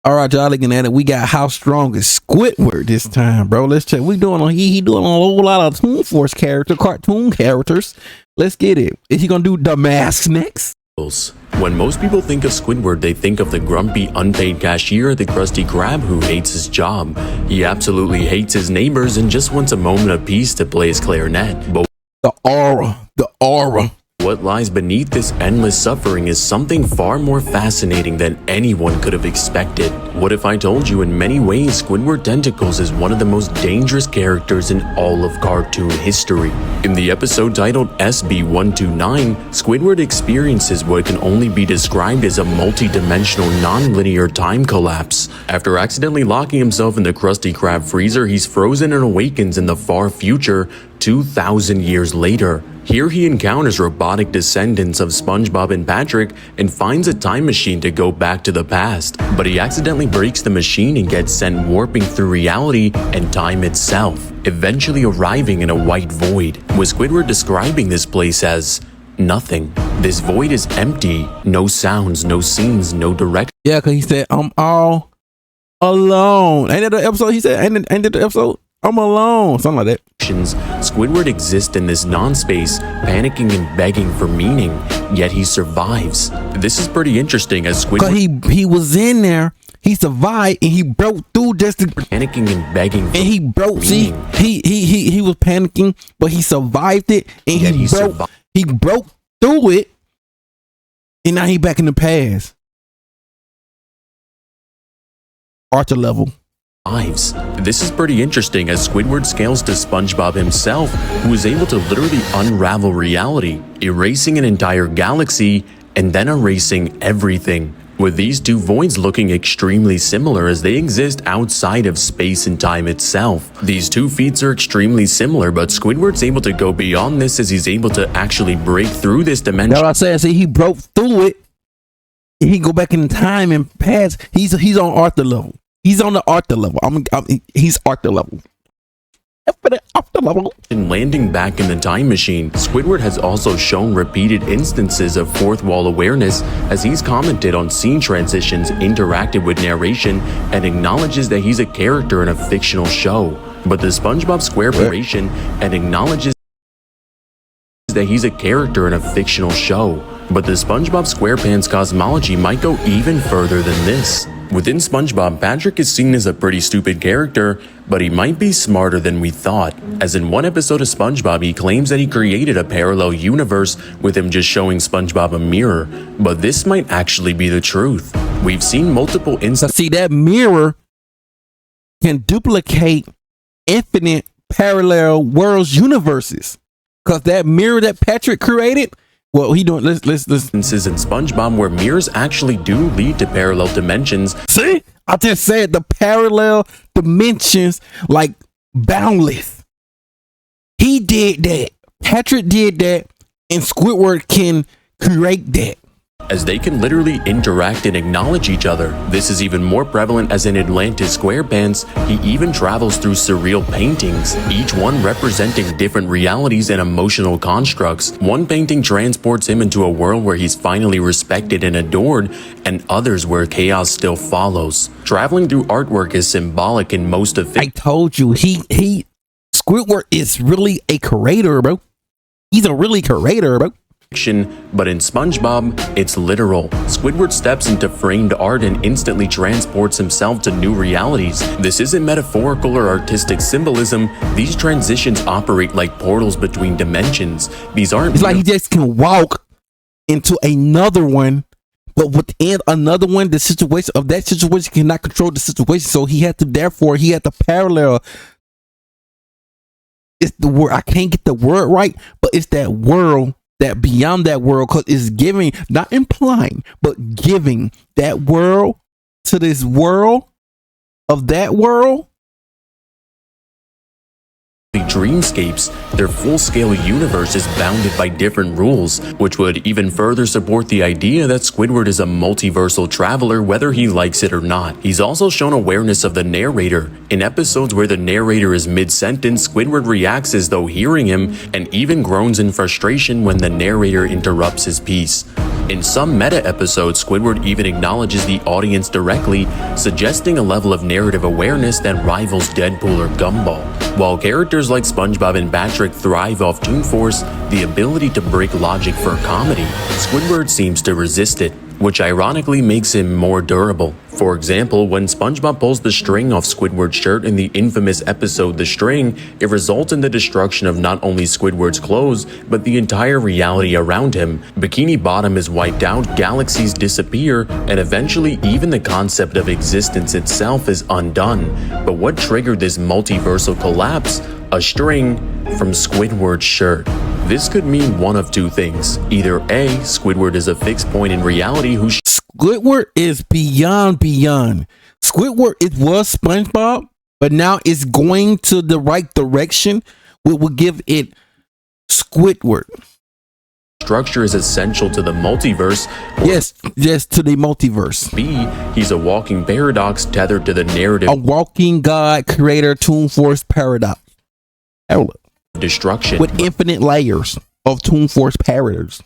All right, y'all looking at it. We got how strong is Squidward this time, bro. Let's check. We doing he doing a whole lot of Toon Force cartoon characters. Let's get it. Is he gonna do the mask next? When most people think of Squidward, they think of the grumpy, unpaid cashier, the Krusty Krab who hates his job. He absolutely hates his neighbors and just wants a moment of peace to play his clarinet. But the aura. What lies beneath this endless suffering is something far more fascinating than anyone could have expected. What if I told you in many ways Squidward Tentacles is one of the most dangerous characters in all of cartoon history? In the episode titled SB129, Squidward experiences what can only be described as a multi-dimensional non-linear time collapse. After accidentally locking himself in the Krusty Krab freezer, he's frozen and awakens in the far future 2,000 years later. Here he encounters robotic descendants of SpongeBob and Patrick and finds a time machine to go back to the past. But he accidentally breaks the machine and gets sent warping through reality and time itself, eventually arriving in a white void, with Squidward describing this place as nothing. This void is empty, no sounds, no scenes, no direction. Yeah, because he said, I'm all alone. Ain't that the episode he said? Ain't that the episode? I'm alone, something like that. Squidward exists in this non-space, panicking and begging for meaning, yet he survives. This is pretty interesting as Squidward... he was in there, he survived, and he broke through just to... Panicking and begging for and he broke, meaning. See, he was panicking, but he survived it, and he broke through it, and now he back in the past. Archer level. This is pretty interesting as Squidward scales to SpongeBob himself, who is able to literally unravel reality, erasing an entire galaxy and then erasing everything, with these two voids looking extremely similar as they exist outside of space and time itself. These two feats are extremely similar, but Squidward's able to go beyond this as he's able to actually break through this dimension. That's what I said. See, he broke through it. He go back in time and past. He's on Arthur level. He's on the Arthur level. He's Arthur level. In landing back in the time machine, Squidward has also shown repeated instances of fourth wall awareness as he's commented on scene transitions, interacted with narration, and acknowledges that he's a character in a fictional show. But the SpongeBob SquarePants and acknowledges that he's a character in a fictional show. But the SpongeBob SquarePants cosmology might go even further than this. Within SpongeBob, Patrick is seen as a pretty stupid character, but he might be smarter than we thought, as in one episode of SpongeBob he claims that he created a parallel universe with him just showing SpongeBob a mirror, but this might actually be the truth. We've seen multiple instances. See, that mirror can duplicate infinite parallel worlds universes, because that mirror that Patrick created, well, he doing let's instances in SpongeBob where mirrors actually do lead to parallel dimensions. See, I just said the parallel dimensions, like boundless. He did that. Patrick did that, and Squidward can create that. As they can literally interact and acknowledge each other. This is even more prevalent as in Atlantis SquarePants, he even travels through surreal paintings, each one representing different realities and emotional constructs. One painting transports him into a world where he's finally respected and adored, and others where chaos still follows. Traveling through artwork is symbolic in most of it. I told you, Squidward is really a creator, bro. He's a really creator, bro. But in SpongeBob, it's literal. Squidward steps into framed art and instantly transports himself to new realities. This isn't metaphorical or artistic symbolism. These transitions operate like portals between dimensions. These aren't... It's like he just can walk into another one, but within another one, the situation of that situation cannot control the situation. So he had to parallel. It's the word, I can't get the word right, but it's that world that beyond that world, because it's giving, not implying, but giving that world to this world of that world. Dreamscapes, their full-scale universe is bounded by different rules, which would even further support the idea that Squidward is a multiversal traveler whether he likes it or not. He's also shown awareness of the narrator. In episodes where the narrator is mid-sentence, Squidward reacts as though hearing him and even groans in frustration when the narrator interrupts his piece. In some meta episodes, Squidward even acknowledges the audience directly, suggesting a level of narrative awareness that rivals Deadpool or Gumball. While characters like SpongeBob and Patrick thrive off Toon Force, the ability to break logic for comedy, Squidward seems to resist it, which ironically makes him more durable. For example, when SpongeBob pulls the string off Squidward's shirt in the infamous episode The String, it results in the destruction of not only Squidward's clothes, but the entire reality around him. Bikini Bottom is wiped out, galaxies disappear, and eventually even the concept of existence itself is undone. But what triggered this multiversal collapse? A string from Squidward's shirt. This could mean one of two things. Either A, Squidward is a fixed point in reality who Squidward is beyond. Squidward, it was SpongeBob, but now it's going to the right direction. We will give it Squidward. Structure is essential to the multiverse. Yes, to the multiverse. B, he's a walking paradox tethered to the narrative. A walking God, creator, Toon Force paradox. Destruction. With infinite layers of Toon Force paradox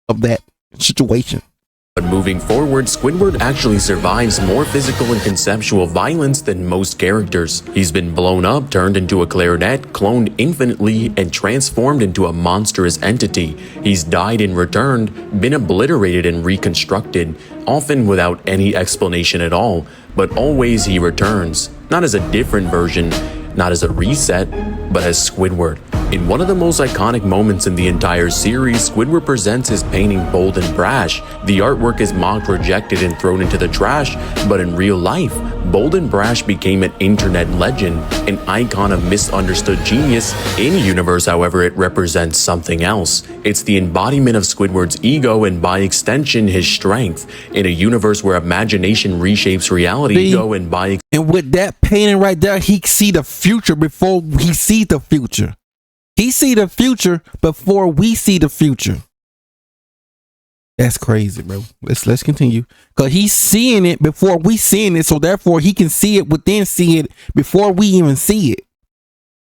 of that situation. But moving forward, Squidward actually survives more physical and conceptual violence than most characters. He's been blown up, turned into a clarinet, cloned infinitely, and transformed into a monstrous entity. He's died and returned, been obliterated and reconstructed, often without any explanation at all. But always he returns, not as a different version, not as a reset, but as Squidward. In one of the most iconic moments in the entire series, Squidward presents his painting Bold and Brash. The artwork is mocked, rejected, and thrown into the trash, but in real life, Bold and Brash became an internet legend, an icon of misunderstood genius. In universe, however, it represents something else. It's the embodiment of Squidward's ego and by extension, his strength. In a universe where imagination reshapes reality, and with that painting right there, he see the future before he see the future. He see the future before we see the future. That's crazy, bro. Let's continue. Cause he's seeing it before we seeing it, so therefore he can see it within see it before we even see it.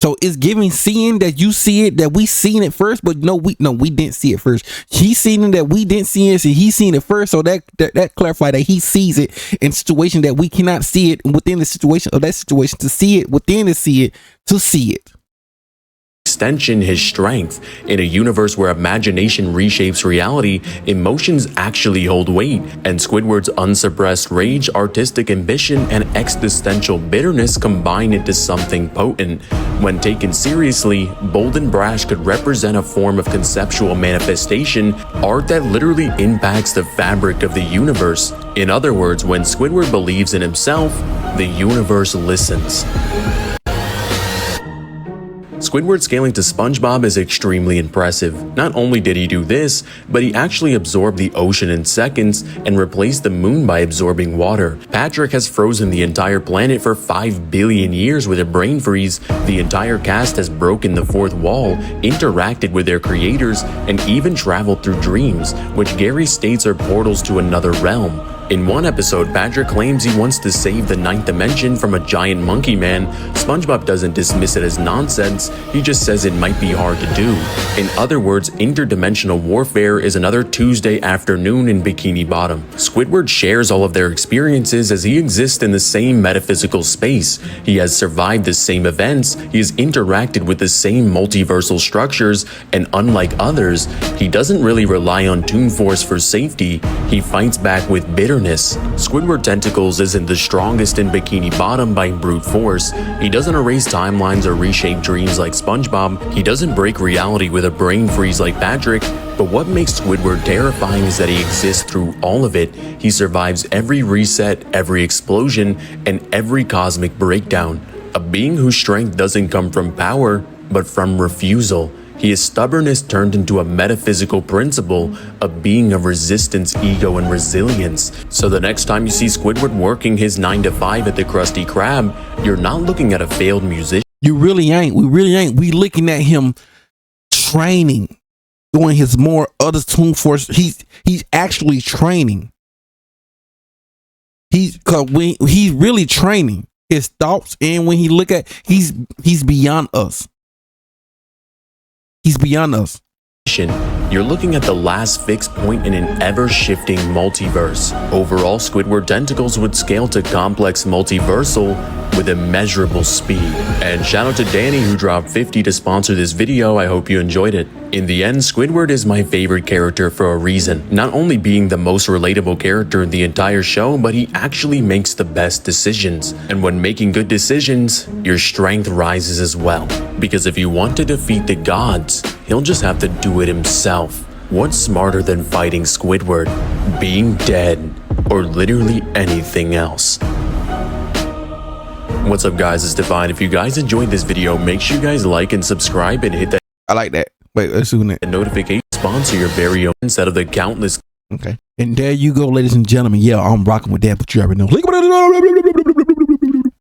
So it's giving seeing that you see it, that we seen it first, but we didn't see it first. He's seeing it that we didn't see it, so he's seen it first. So that clarified that he sees it in situation that we cannot see it within the situation of that situation to see it within to see it to see it. Extension, his strength. In a universe where imagination reshapes reality, emotions actually hold weight, and Squidward's unsuppressed rage, artistic ambition, and existential bitterness combine into something potent. When taken seriously, Bold and Brash could represent a form of conceptual manifestation, art that literally impacts the fabric of the universe. In other words, when Squidward believes in himself, the universe listens. Squidward scaling to SpongeBob is extremely impressive. Not only did he do this, but he actually absorbed the ocean in seconds and replaced the moon by absorbing water. Patrick has frozen the entire planet for 5 billion years with a brain freeze. The entire cast has broken the fourth wall, interacted with their creators, and even traveled through dreams, which Gary states are portals to another realm. In one episode, Patrick claims he wants to save the 9th dimension from a giant monkey man. SpongeBob doesn't dismiss it as nonsense, he just says it might be hard to do. In other words, interdimensional warfare is another Tuesday afternoon in Bikini Bottom. Squidward shares all of their experiences as he exists in the same metaphysical space. He has survived the same events, he has interacted with the same multiversal structures, and unlike others, he doesn't really rely on Toon Force for safety, he fights back with bitterness. Squidward Tentacles isn't the strongest in Bikini Bottom by brute force. He doesn't erase timelines or reshape dreams like SpongeBob. He doesn't break reality with a brain freeze like Patrick. But what makes Squidward terrifying is that he exists through all of it. He survives every reset, every explosion, and every cosmic breakdown. A being whose strength doesn't come from power, but from refusal. He is stubbornness turned into a metaphysical principle, a being of resistance, ego, and resilience. So the next time you see Squidward working his 9 to 5 at the Krusty Krab, you're not looking at a failed musician. You really ain't. We really ain't. We looking at him training, doing his more other Toon Force. He's actually training. He's really training his thoughts, and when he look at, he's beyond us. He's beyond us. You're looking at the last fixed point in an ever-shifting multiverse. Overall, Squidward Tentacles would scale to complex multiversal with immeasurable speed. And shout out to Danny who dropped 50 to sponsor this video. I hope you enjoyed it. In the end, Squidward is my favorite character for a reason. Not only being the most relatable character in the entire show, but he actually makes the best decisions. And when making good decisions, your strength rises as well. Because if you want to defeat the gods, he'll just have to do it himself. What's smarter than fighting Squidward, being dead, or literally anything else? What's up guys, it's Divine. If you guys enjoyed this video, make sure you guys like and subscribe and hit that I like that. Wait, let's do that. notification. Sponsor your very own instead of the countless. Okay. And there you go, ladies and gentlemen. Yeah, I'm rocking with that, but you already know.